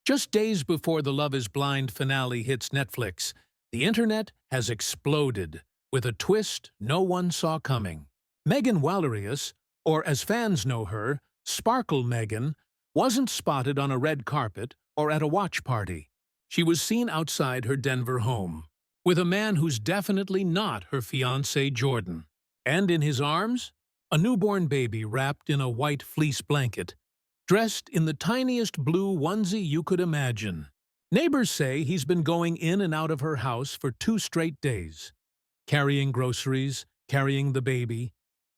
Just days before the Love is Blind finale hits Netflix, the internet has exploded with a twist no one saw coming. Megan Walerius, or as fans know her, Sparkle Megan, wasn't spotted on a red carpet or at a watch party. She was seen outside her Denver home, with a man who's definitely not her fiancé Jordan. And in his arms, a newborn baby wrapped in a white fleece blanket, dressed in the tiniest blue onesie you could imagine. Neighbors say he's been going in and out of her house for 2 straight days, carrying groceries, carrying the baby,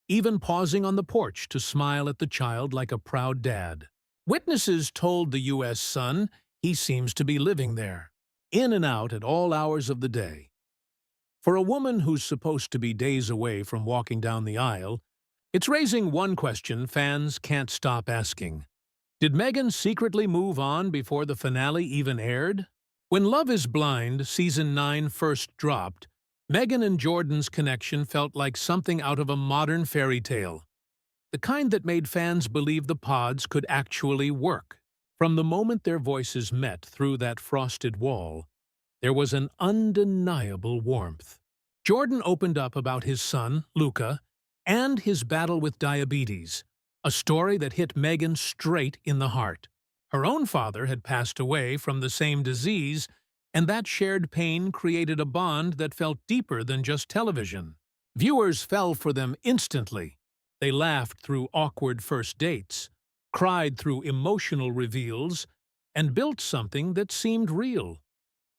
even pausing on the porch to smile at the child like a proud dad. Witnesses told the U.S. Sun he seems to be living there, in and out at all hours of the day. For a woman who's supposed to be days away from walking down the aisle, it's raising one question fans can't stop asking. Did Megan secretly move on before the finale even aired? When Love is Blind Season 9 first dropped, Megan and Jordan's connection felt like something out of a modern fairy tale, the kind that made fans believe the pods could actually work. From the moment their voices met through that frosted wall, there was an undeniable warmth. Jordan opened up about his son, Luca, and his battle with diabetes, a story that hit Megan straight in the heart. Her own father had passed away from the same disease, and that shared pain created a bond that felt deeper than just television. Viewers fell for them instantly. They laughed through awkward first dates, cried through emotional reveals, and built something that seemed real.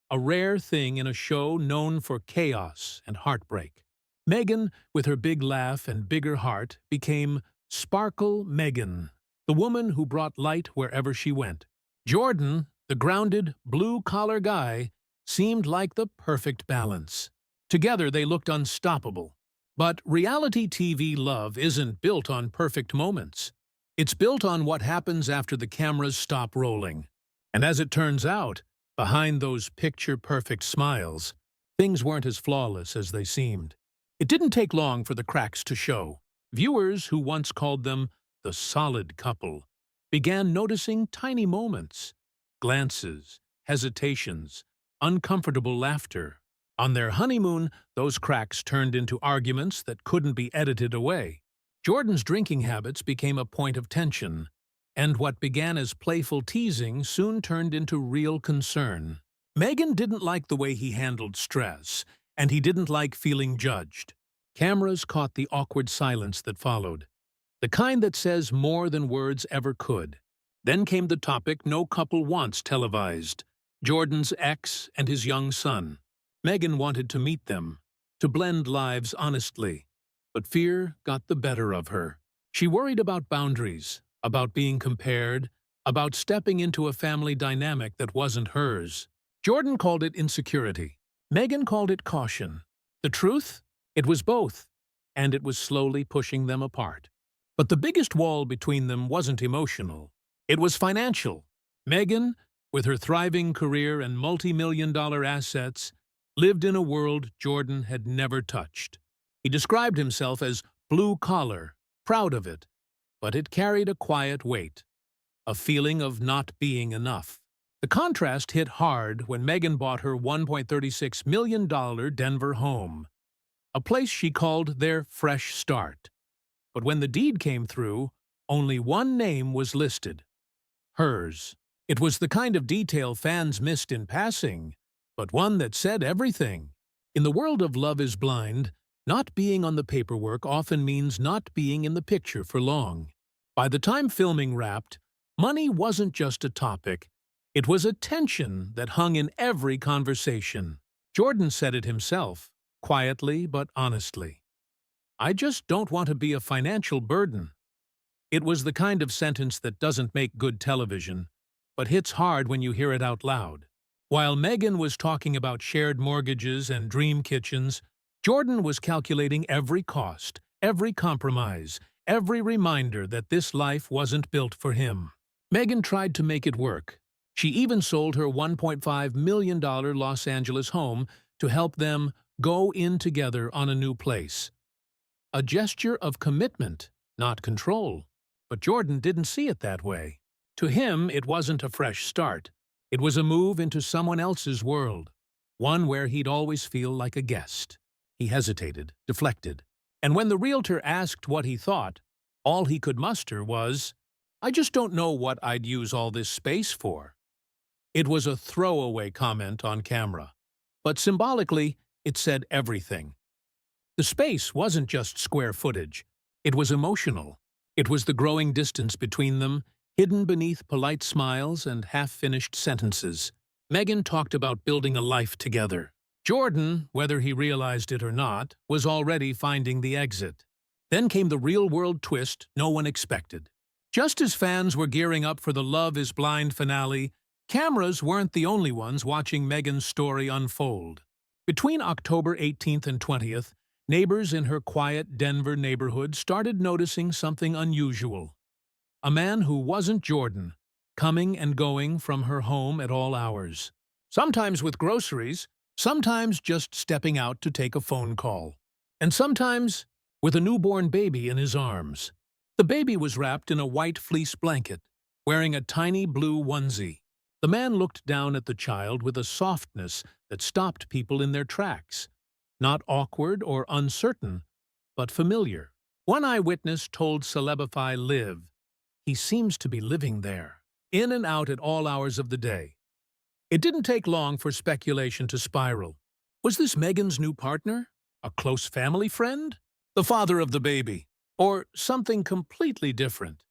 A rare thing in a show known for chaos and heartbreak. Megan, with her big laugh and bigger heart, became Sparkle Megan, the woman who brought light wherever she went. Jordan, the grounded, blue-collar guy, seemed like the perfect balance. Together they looked unstoppable. But reality TV love isn't built on perfect moments. It's built on what happens after the cameras stop rolling. And as it turns out, behind those picture-perfect smiles, things weren't as flawless as they seemed. It didn't take long for the cracks to show. Viewers who once called them the solid couple began noticing tiny moments, glances, hesitations, uncomfortable laughter. On their honeymoon, those cracks turned into arguments that couldn't be edited away. Jordan's drinking habits became a point of tension, and what began as playful teasing soon turned into real concern. Megan didn't like the way he handled stress, and he didn't like feeling judged. Cameras caught the awkward silence that followed, the kind that says more than words ever could. Then came the topic no couple wants televised, Jordan's ex and his young son. Megan wanted to meet them, to blend lives honestly, but fear got the better of her. She worried about boundaries, about being compared, about stepping into a family dynamic that wasn't hers. Jordan called it insecurity. Megan called it caution. The truth? It was both, and it was slowly pushing them apart. But the biggest wall between them wasn't emotional. It was financial. Megan, with her thriving career and multi-million-dollar assets, lived in a world Jordan had never touched. He described himself as blue-collar, proud of it, but it carried a quiet weight, a feeling of not being enough. The contrast hit hard when Megan bought her $1.36 million Denver home, a place she called their fresh start. But when the deed came through, only one name was listed: hers. It was the kind of detail fans missed in passing, but one that said everything. In the world of Love is Blind, not being on the paperwork often means not being in the picture for long. By the time filming wrapped, money wasn't just a topic. It was a tension that hung in every conversation. Jordan said it himself, quietly but honestly. "I just don't want to be a financial burden." It was the kind of sentence that doesn't make good television, but hits hard when you hear it out loud. While Megan was talking about shared mortgages and dream kitchens, Jordan was calculating every cost, every compromise, every reminder that this life wasn't built for him. Megan tried to make it work. She even sold her $1.5 million Los Angeles home to help them go in together on a new place. A gesture of commitment, not control. But Jordan didn't see it that way. To him, it wasn't a fresh start. It was a move into someone else's world, one where he'd always feel like a guest. He hesitated, deflected, and when the realtor asked what he thought, all he could muster was, "I just don't know what I'd use all this space for." It was a throwaway comment on camera, but symbolically, it said everything. The space wasn't just square footage. It was emotional. It was the growing distance between them, hidden beneath polite smiles and half-finished sentences. Meghan talked about building a life together. Jordan, whether he realized it or not, was already finding the exit. Then came the real-world twist no one expected. Just as fans were gearing up for the Love is Blind finale, cameras weren't the only ones watching Meghan's story unfold. Between October 18th and 20th, neighbors in her quiet Denver neighborhood started noticing something unusual. A man who wasn't Jordan, coming and going from her home at all hours. Sometimes with groceries, sometimes just stepping out to take a phone call, and sometimes with a newborn baby in his arms. The baby was wrapped in a white fleece blanket, wearing a tiny blue onesie. The man looked down at the child with a softness that stopped people in their tracks. Not awkward or uncertain, but familiar. One eyewitness told Celebify Live, "He seems to be living there, in and out at all hours of the day." It didn't take long for speculation to spiral. Was this Meghan's new partner? A close family friend? The father of the baby? Or something completely different?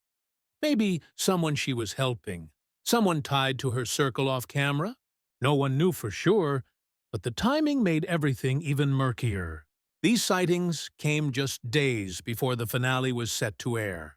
Maybe someone she was helping, someone tied to her circle off camera? No one knew for sure, but the timing made everything even murkier. These sightings came just days before the finale was set to air.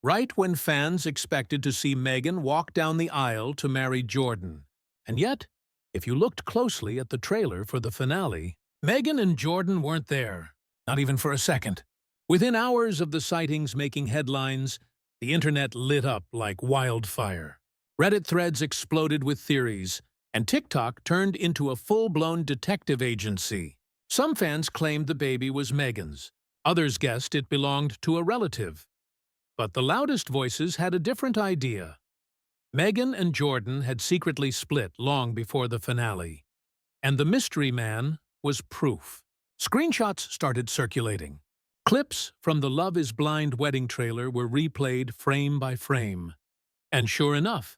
Right when fans expected to see Meghan walk down the aisle to marry Jordan. And yet, if you looked closely at the trailer for the finale, Meghan and Jordan weren't there, not even for a second. Within hours of the sightings making headlines, the internet lit up like wildfire. Reddit threads exploded with theories, and TikTok turned into a full-blown detective agency. Some fans claimed the baby was Meghan's. Others guessed it belonged to a relative. But the loudest voices had a different idea. Meghan and Jordan had secretly split long before the finale. And the mystery man was proof. Screenshots started circulating. Clips from the Love is Blind wedding trailer were replayed frame by frame. And sure enough,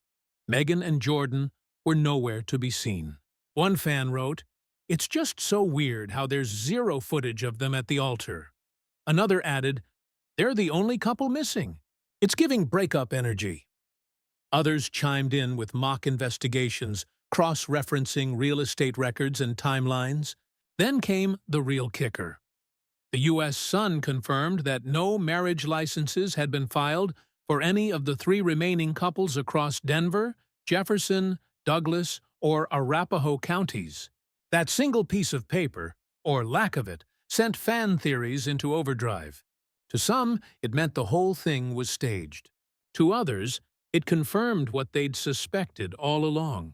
Meghan and Jordan were nowhere to be seen. One fan wrote, "It's just so weird how there's zero footage of them at the altar." Another added, "They're the only couple missing. It's giving breakup energy." Others chimed in with mock investigations, cross-referencing real estate records and timelines. Then came the real kicker. The U.S. Sun confirmed that no marriage licenses had been filed for any of the 3 remaining couples across Denver, Jefferson, Douglas, or Arapahoe counties. That single piece of paper, or lack of it, sent fan theories into overdrive. To some, it meant the whole thing was staged. To others, it confirmed what they'd suspected all along.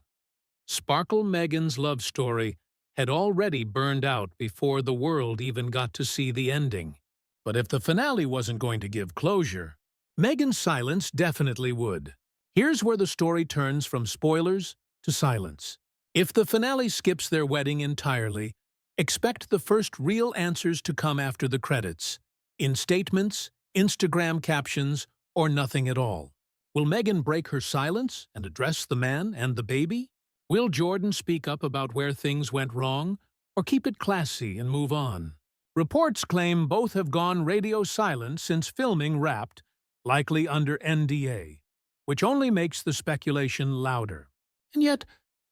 Sparkle Meghan's love story had already burned out before the world even got to see the ending. But if the finale wasn't going to give closure, Meghan's silence definitely would. Here's where the story turns from spoilers to silence. If the finale skips their wedding entirely, expect the first real answers to come after the credits. In statements, Instagram captions, or nothing at all. Will Meghan break her silence and address the man and the baby? Will Jordan speak up about where things went wrong, or keep it classy and move on? Reports claim both have gone radio silent since filming wrapped, likely under NDA, which only makes the speculation louder. And yet,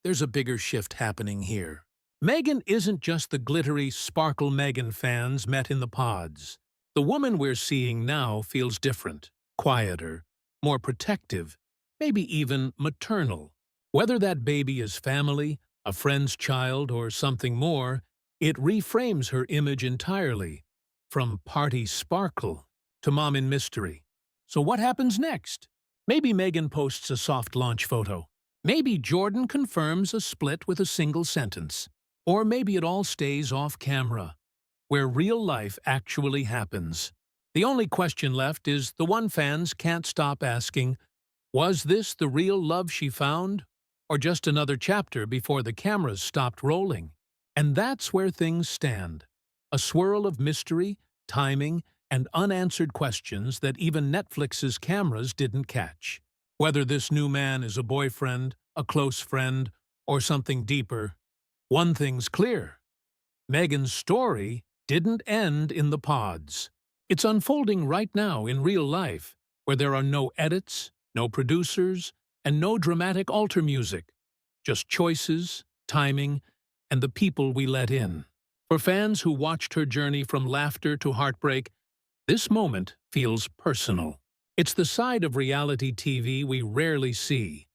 there's a bigger shift happening here. Meghan isn't just the glittery Sparkle Meghan fans met in the pods. The woman we're seeing now feels different, quieter, more protective, maybe even maternal. Whether that baby is family, a friend's child, or something more, it reframes her image entirely, from party sparkle to mom in mystery. So what happens next? Maybe Meghan posts a soft launch photo. Maybe Jordan confirms a split with a single sentence. Or maybe it all stays off camera, where real life actually happens. The only question left is the one fans can't stop asking, was this the real love she found, or just another chapter before the cameras stopped rolling. And that's where things stand. A swirl of mystery, timing, and unanswered questions that even Netflix's cameras didn't catch. Whether this new man is a boyfriend, a close friend, or something deeper, one thing's clear. Meghan's story didn't end in the pods. It's unfolding right now in real life, where there are no edits, no producers, and no dramatic altar music. Just choices, timing, and the people we let in. For fans who watched her journey from laughter to heartbreak, this moment feels personal. It's the side of reality TV we rarely see.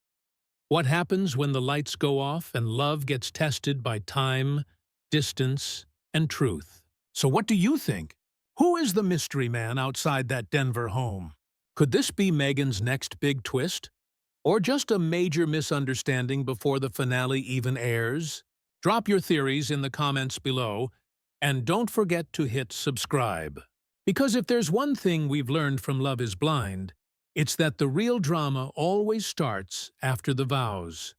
What happens when the lights go off and love gets tested by time, distance, and truth? So what do you think? Who is the mystery man outside that Denver home? Could this be Meghan's next big twist? Or just a major misunderstanding before the finale even airs? Drop your theories in the comments below, and don't forget to hit subscribe. Because if there's one thing we've learned from Love is Blind, it's that the real drama always starts after the vows.